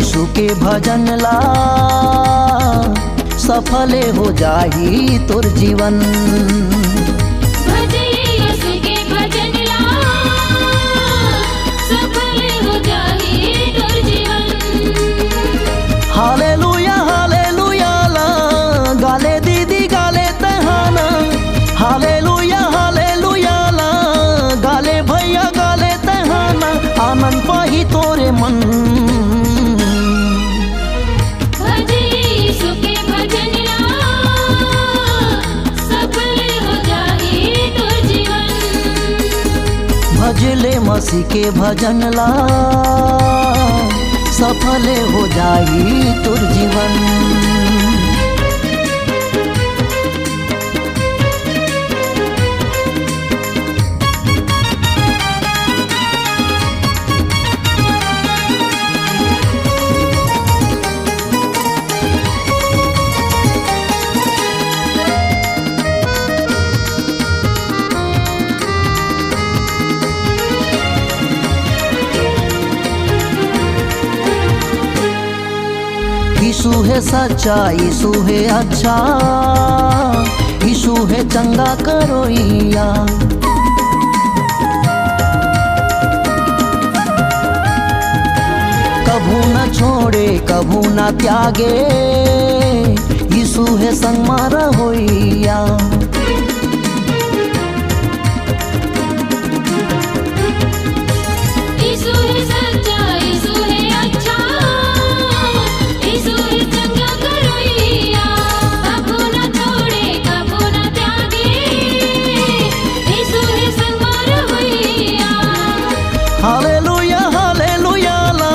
यीशु के भजन ला सफल हो जाही तोर जीवन। भजे यीशु के भजन ला सफल हो जाही तोर जीवन। हालेलुया हालेलुया ला गाले दीदी गाले तहाना। हालेलुया हालेलुया ला गाले भैया गाले तहाना। आनंद पाही तोरे मन। भजे यीशु के भजन ला सफल हो जाही तोर जीवन। भजले मसीह के भजन ला सफल हो जाई तोर जीवन। यीशु है सच्चा यीशु है अच्छा। यीशु है चंगा करोइया। कभू न छोड़े कभू न त्यागे। यीशु है संग मारा होइया। यीशु है सच्चा यीशु है अच्छा। यीशु है चंगा करोइया। कबू न छोड़े कबू न त्यागे। यीशु है संग मारा होइया। हालेलुया हालेलुया ला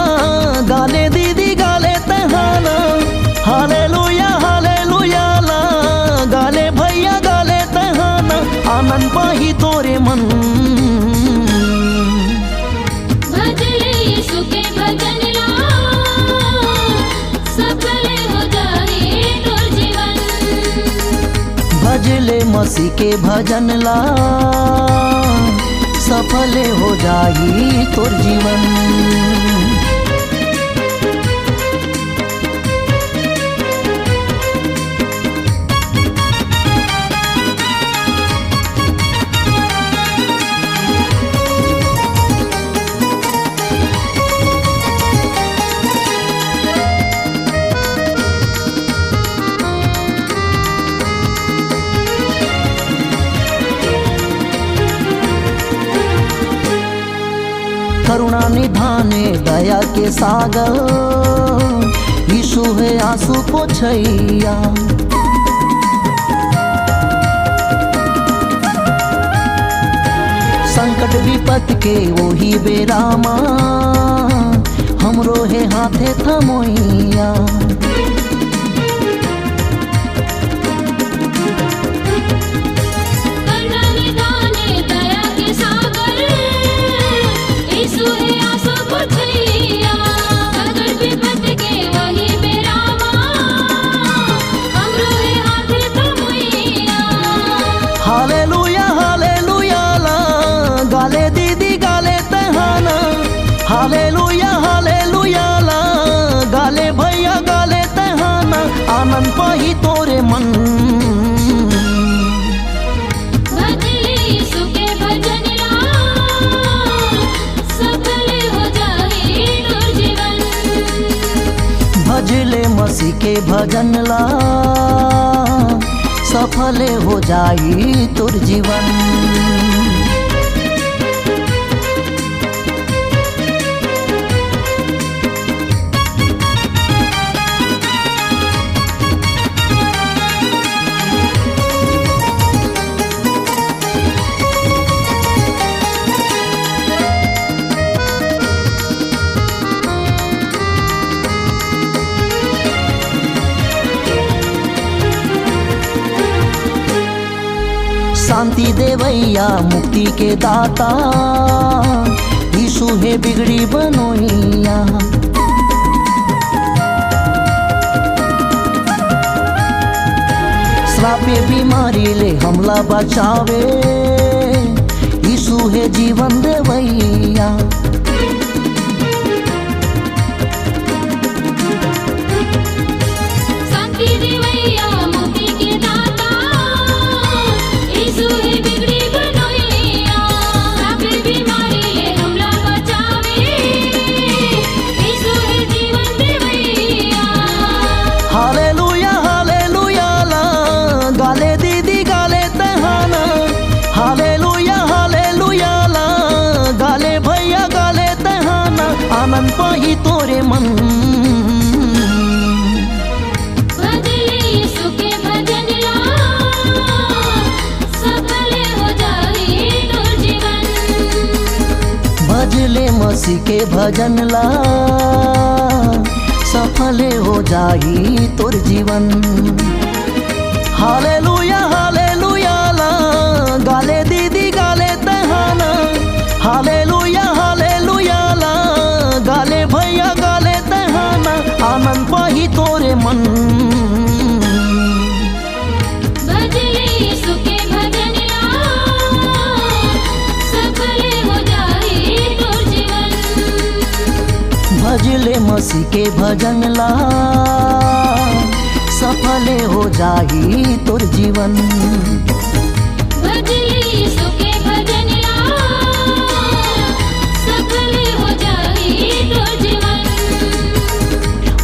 गाले दीदी गाले तहाना। हालेलुया हालेलुया ला गाले भैया गाले तहाना। आनंद पाही तोरे मन। भजले यीशु के भजन ला सफल हो जाही तोर जीवन। भजले मसीह के भजन ला सफल हो जाई तोर जीवन। करुणा निधाने दया के सागर। यीशु है आंसू पोछैया। संकट विपत के वही बेरामा। हमरो है हाथे थमोइया। करुणा निधाने दया के सागर। यीशु है आंसू पोछैया। संकट विपत के वही बेरामा। हमरो है हाथे थमोइया। हालेलुया हालेलुया ला गाले दीदी गाले तहाना। हालेलुया हालेलुया ला गाले भैया गाले तहाना। आनंद पाही तोरे मन। भजले यीशु के भजन ला सफल हो जाही तोर जीवन। भजले मसीह के भजन ला सफल हो जाई तोर जीवन। शांति देवैया मुक्ति के दाता। यीशु है बिगड़ी बनोइया। श्रापे बीमारी ले हमला बचावे। यीशु है जीवन देवैया। भजले मसीह के भजन ला, सफल हो जाई तोर जीवन। हालेलुया हालेलुया ला, गाले दीदी गाले तहाना। हालेलुया हालेलुया ला, गाले भैया गाले तहाना। आनंद पाही तोरे मन, भजले यीशु के भजन ला, सफल हो जाए तोर जीवन। भजले मसीह के भजन ला, सफल हो जाई तोर जीवन। भजले यीशु के भजन ला, सफल हो जाए तोर जीवन।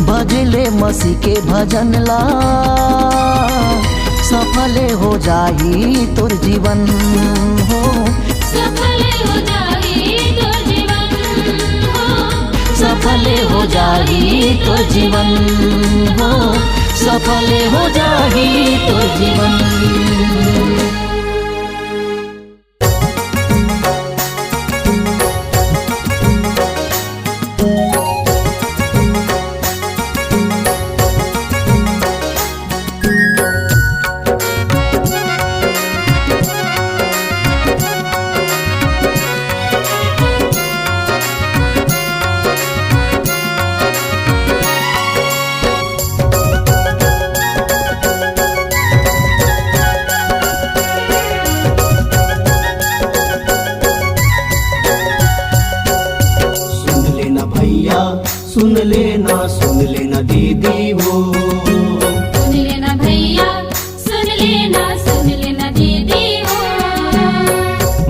भजले मसीह के भजन ला, सफल हो जाई तोर जीवन। हो सफल हो जाए तोर जीवन। हो सफल हो जाई तोर जीवन। हो सफल हो जाई तोर जीवन। सुन लेना दीदी हो। सुन लेना भैया, सुन लेना दीदी हो।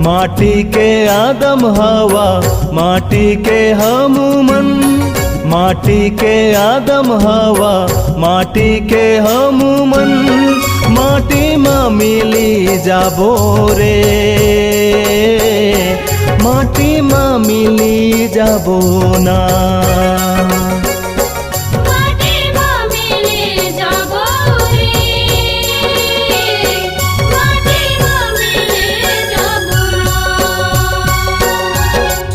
माटी के आदम हवा, माटी के हम मन। माटी के आदम हवा, माटी के हम मन। माटी माँ मिली जाबो रे, माटी माँ मिली जाबो ना। माटी माँ मिली जाबो रे, माटी माँ मिली जाबो ना।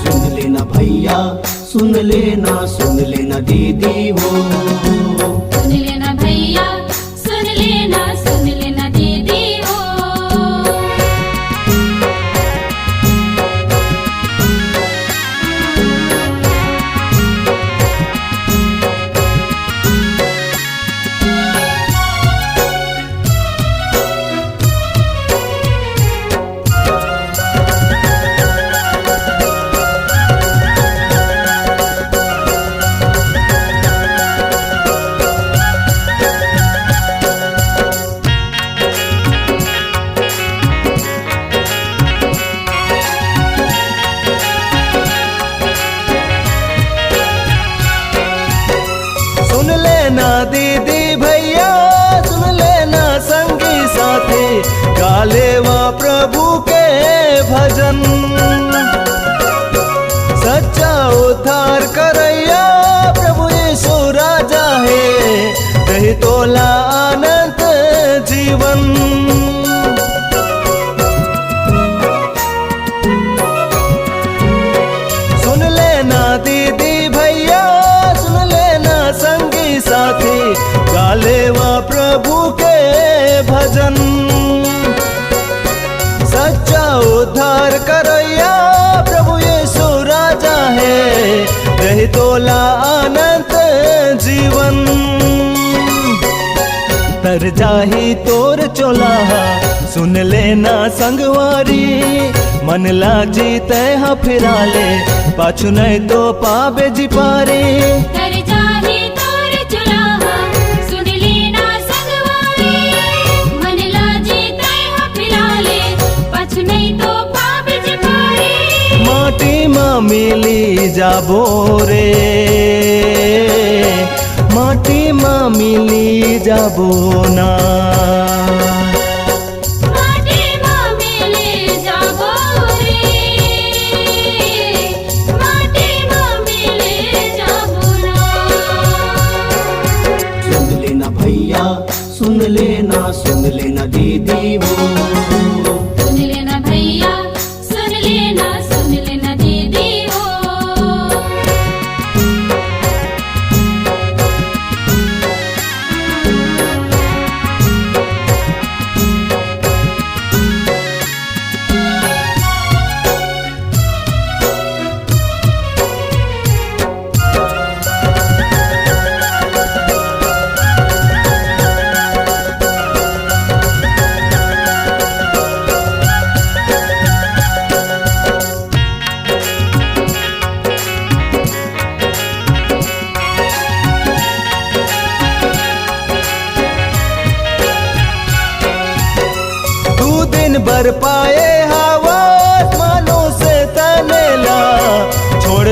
सुन लेना भैया, सुन लेना दीदी हो। सुन लेना भैया, सुन लेना दीदी हो। सुन लेना दीदी भैया, सुन लेना संगी साथी, गाले वा प्रभु के भजन। सच्चा उद्धार करैया प्रभु यीशु राजा है, रही तोला अनंत जीवन। सुन लेना दीदी भैया, सुन लेना संगी साथी, गाले वा प्रभु के भजन। सच्चा उद्धार करैया प्रभु यीशु राजा है, रही तोला अनंत जीवन। तर जाही तोर चोलाहा, सुन लेना संगवारी। मन लाजी तय फिरा ले, पाछू नहीं तो पाबे जी पारे। कर जाही तोर चुलाहा, सुन लेना संगवारी। मन लाजी तय फिरा ले, पाछू नहीं तो पाबे जी पारे। माटी माँ मिली जाबो रे, माटी माँ मिली जाबो ना। माटी माँ मिली जाबो रे, माटी माँ मिली जाबो ना। सुन लेना भैया, सुन लेना दीदी हो। सुन लेना भैया, सुन लेना दीदी हो।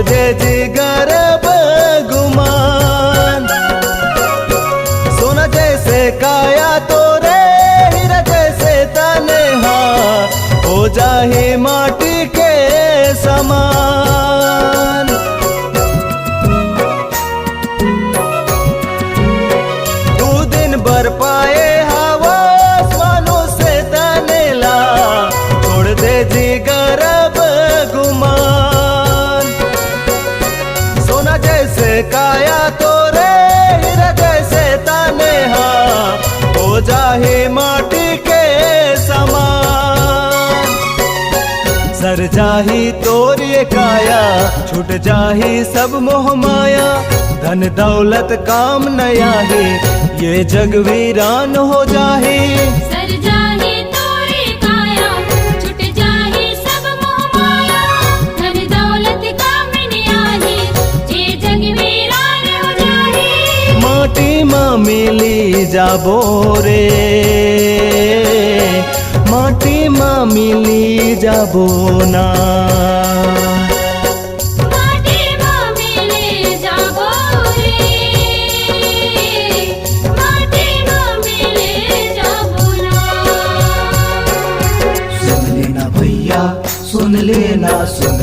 दे जिगर गुमान। सोना जैसे काया तोरे हीरा जैसे तन्हा हो जाए माटी के समान। दो दिन बर पाए हवा आसमानों से तनेला छोड़ दे जिगर गुमान। सोना जैसे काया तोरे हीरा जैसे तन्हा हो जाए माटी के समान। सर जाही तोर ये काया छूट जाही सब मोह माया। धन दौलत काम नया है ये जग वीरान हो जाही। सर जाहि तोरे काया छुट जाहि सब मोह माया। धन दौलत काम न आही जे जग वीरान हो जाहि। माटी माँ मिली जाबो रे माटी माँ मिली जाबो ना। माटी माँ मिले जाबो रे माटी माँ मिले जाबो ना। सुन लेना भैया सुन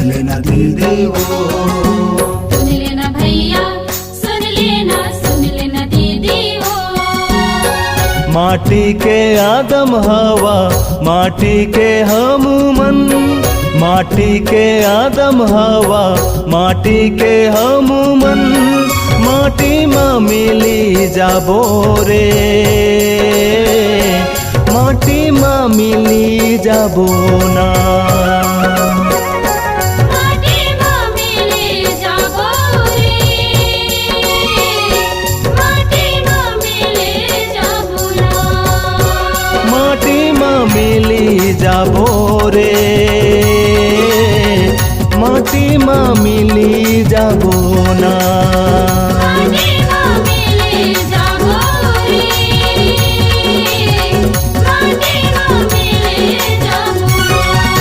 लेना दिल देवो। सुन लेना भैया सुन लेना दीदी हो। माटी के आदम हवा माटी के हम मन। माटी के आदम हवा माटी के हम मन। माटी माँ मिली जाबो रे माटी माँ मिली जाबो ना। माटी माँ मिले जाबो रे माटी माँ मिले जाबो ना। माटी माँ मिली जाबो रे माटी माँ मिली जाबो ना। माटी माँ मिले जाबो रे माटी माँ मिले जाबो ना।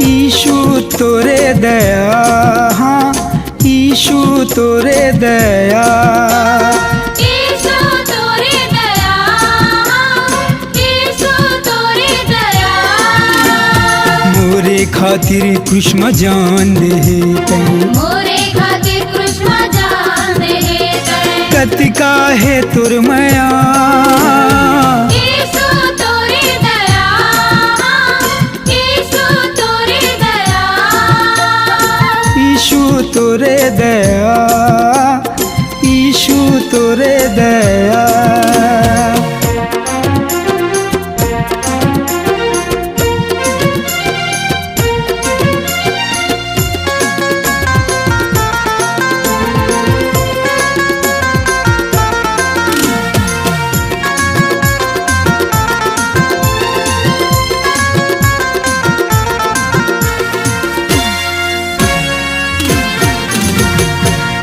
ईशु तोरे दया हाँ ईशु तोरे दया। ईशु तोरे दया ईशु तोरे दया। मोरे खातिर कृष्ण जान दे तई। मोरे खातिर कृष्ण जान दे तई। कतिका है तुर मया ईशु तोरे दया ईशु तोरे दया। ईशु तोरे दया ईशु तोरे दया।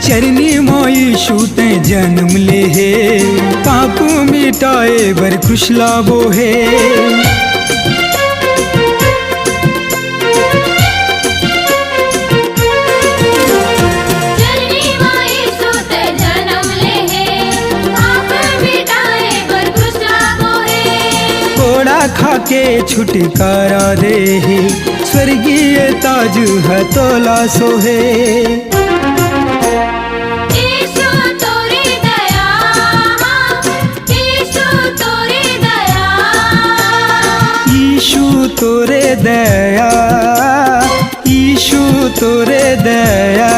चरनी मोई शूते जन्म ले है पाप मिटाए बर कृष्ला वो है। जननी माई सुत जन्म ले है पाप मिटाए बर कृष्ण मोहे। घोड़ा खाके छुटकारा दे है स्वर्गीय ताज हतोला सोहे। ईशु तोरे दया ईशु तोरे दया। ईशु तोरे दया ईशु तोरे दया।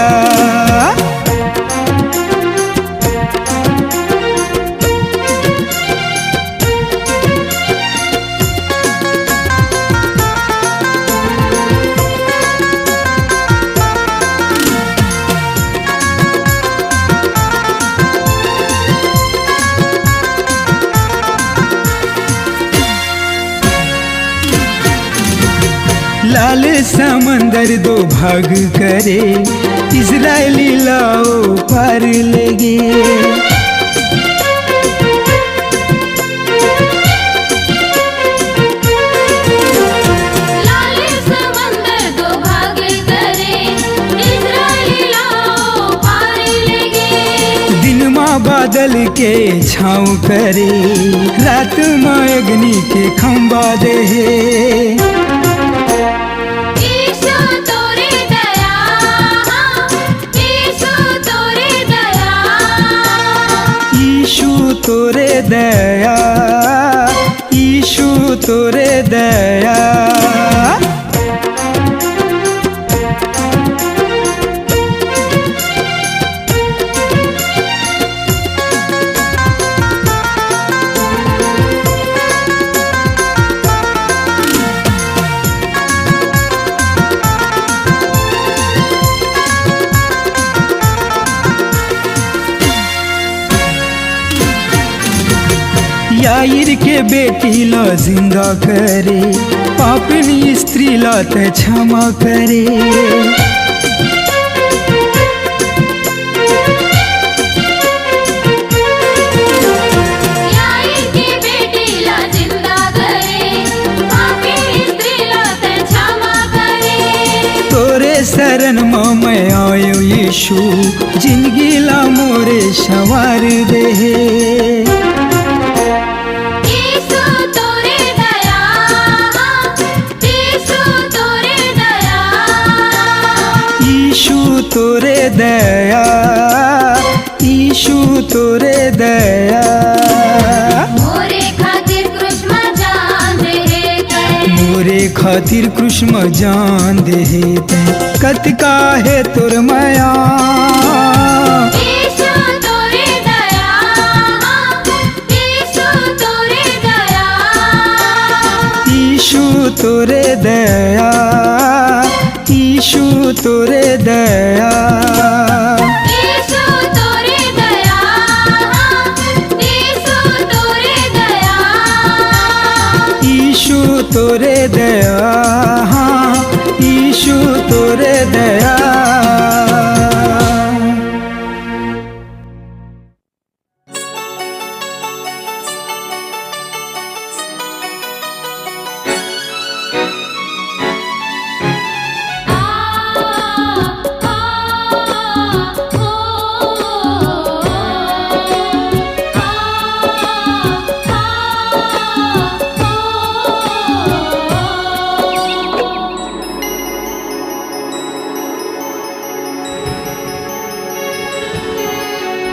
लाल समंदर दो भाग करे, इजरायली लाओ पार लगे। लाल समंदर दो भाग करे, इजरायली लाओ पार लगे। दिन माँ बादल के छाँव करे, रात माँ अग्नि के खंबा दे। ईशो तोरे दया, ईशो तोरे दया, ईशु तोरे दया, ईशु तोरे दया। याईर के बेटी ला जिंदा करे, पापिनी स्त्री ला ते क्षमा करे। याईर की बेटी ला जिंदा करे, पापी स्त्री ला ते क्षमा करे। तोरे शरण माँ मैं आयो यीशु, जिंदगी ला मोरे संवार दे। ईशो तोरे दया, ईशो तोरे दया, ईशु तोरे दया, ईशु तोरे दया। मोरे खातिर कृष्ण जान दे कर, मोरे खातिर कृष्ण जान दे ते, कत काहे तोर माया। ईशो तोरे दया, ईशो तोरे दया, ईशु तोरे दया, ईशु तोरे दया। ईशो तोरे दया, ईशो तोरे दया, ईशु तोरे दया, हाँ ईशु तोरे दया।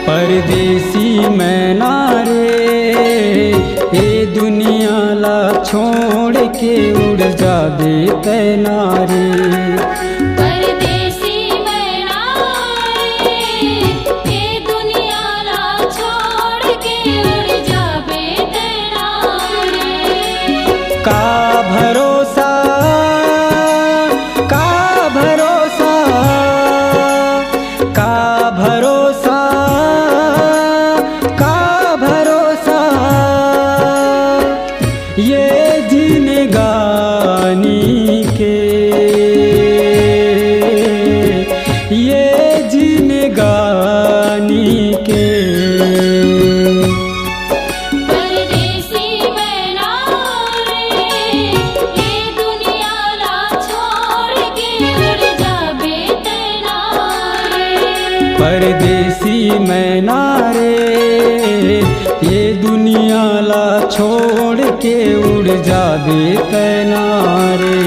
परदेसी मैं नारे, ए दुनिया ला छोड़ के उड़ जाबे तै नारे। परदेसी मैं नारे, ये दुनिया ला छोड़ के उड़ जाबे ते नारे। का भरोसा, का भरोसा, का भरोसा, का भरोसा, ये जिंदगानी के, ये जिंदगानी के। परदेसी मैं नारे, ये दुनिया ला छोड़ के उड़ जाबे ते नारे। परदेसी मैं नारे, ये दुनिया ला छोड़ के उड़ जाबे तै नारे।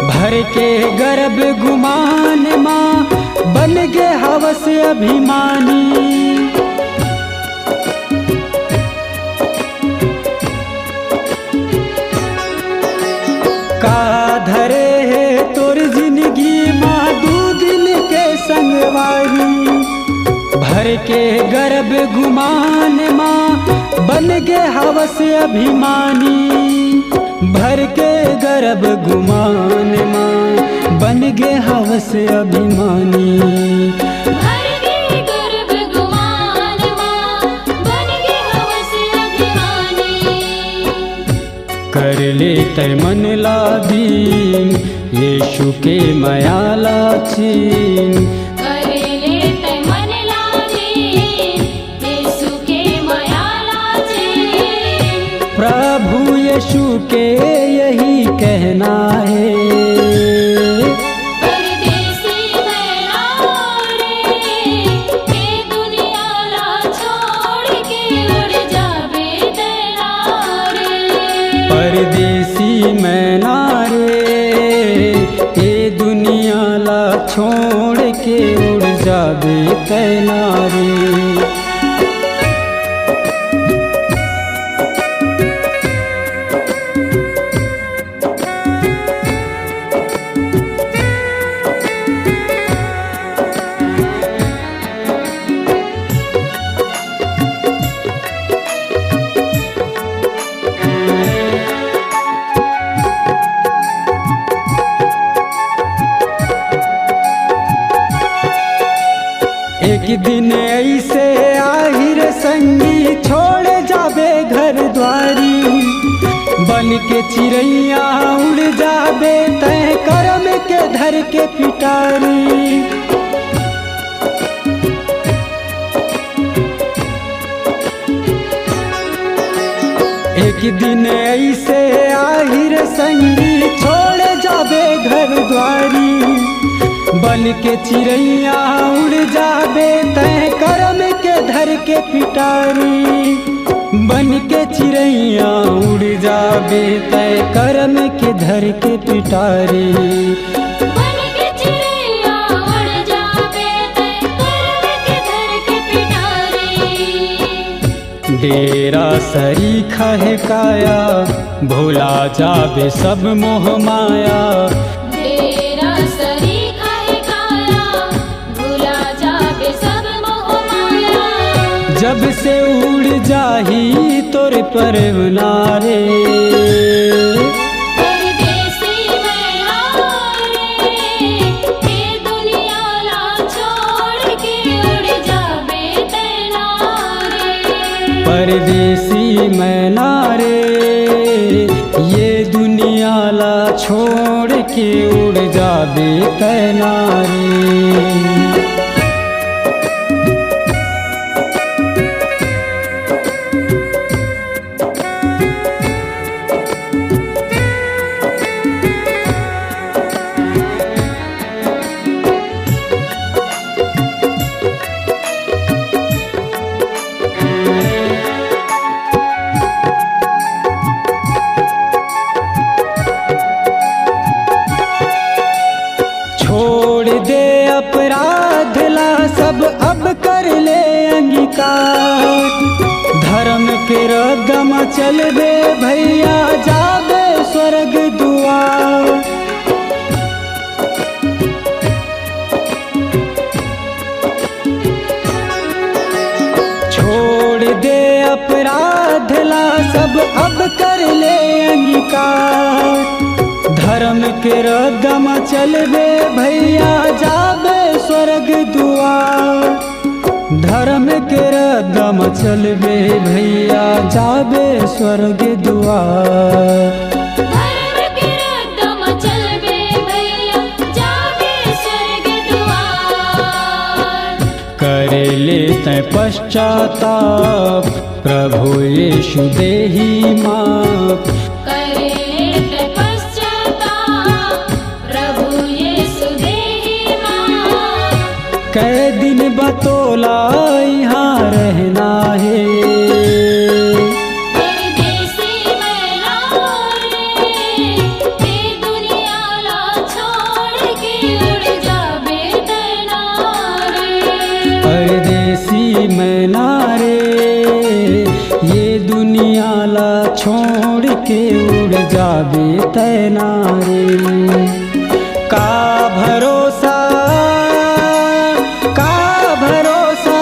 भर के गर्भ गुमान माँ बन गे हवस अभिमानी। गर्भ गुमान माँ बन गे हवस अभिमानी। भर के गर्भ गुमान माँ बन गे हवस अभिमानी। भर के गर्भ गुमान माँ बन गे हवस अभिमानी। कर ले तय मन लादीन यीशु के माया लाचीन। कर ले तय मन लादीन यीशु के माया लाचीन। प्रभु यीशु के यही कहना है, परदेसी मैं रे, ये दुनिया ला छोड़ के उड़ जाबे तेरा रे। परदेसी मैना रे, ये दुनिया ला छोड़ के उड़ जाबे कैना रे। एक दिन ऐसे आहिर संगी छोड़ जाबे घर द्वारी। बन के चिड़ैया उड़ जाबे तय करम के धर के पिटारी। एक दिन ऐसे आहिर संगी छोड़ जाबे घर द्वारी। बन के चिड़ैया उड़ जाबे तय करम के धर के पिटारी। बन के चिड़ैया उड़ जाबे तय करम के धर के पिटारी। बन के चिड़ैया उड़ जाबे तय करम के धर के पिटारी। डेरा सरीखा है काया भुला जाबे सब मोह माया। तेरा सरीखा है काया भुला जाबे सब मोह माया। जब से उड़ जाही तोरे परवनारे। परदेसी मैं रे, ये दुनिया ला छोड़ के उड़ जाबे तेरा रे। परदेसी मैना रे, ये दुनिया ला छोड़ के उड़ जाबे कैना रे। छोड़ दे अपराध ला सब अब कर ले अंगीकार। धर्म के रदम चलबे भैया जाबे स्वर्ग दुआर। छोड़ दे अपराध ला सब अब कर ले अंगीकार। धर्म के रदम चलबे भैया जाबे स्वर्ग दुआर। धर्म के रदम चलबे भैया जाबे स्वर्ग दुआर। धर्म के रदम चलबे भैया जाबे स्वर्ग द्वार। करे ले तय पश्चाताप प्रभु यीशु देही माप। करे ते पश्चाताप प्रभु यीशु देहि माप। कै दिन बतोला यहाँ रहना है। परदेसी मैं रे, ये दुनिया ला छोड़ के उड़ जाबे तेरा रे। परदेसी मैना रे, ये दुनिया ला छोड़ के उड़ जाबे तैना रे। का भरोसा, का भरोसा,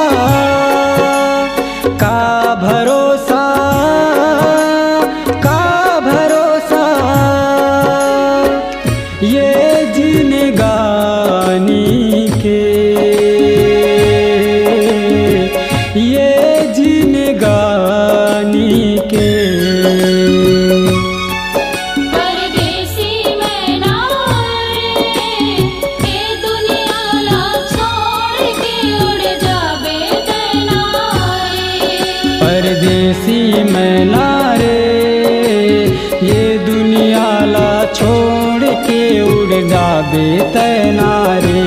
परदेसी मैना रे, ये दुनिया ला छोड़ के उड़ जाबे तना रे। परदेसी मैना रे, ये दुनिया ला छोड़ के उड़ जाबे तना रे।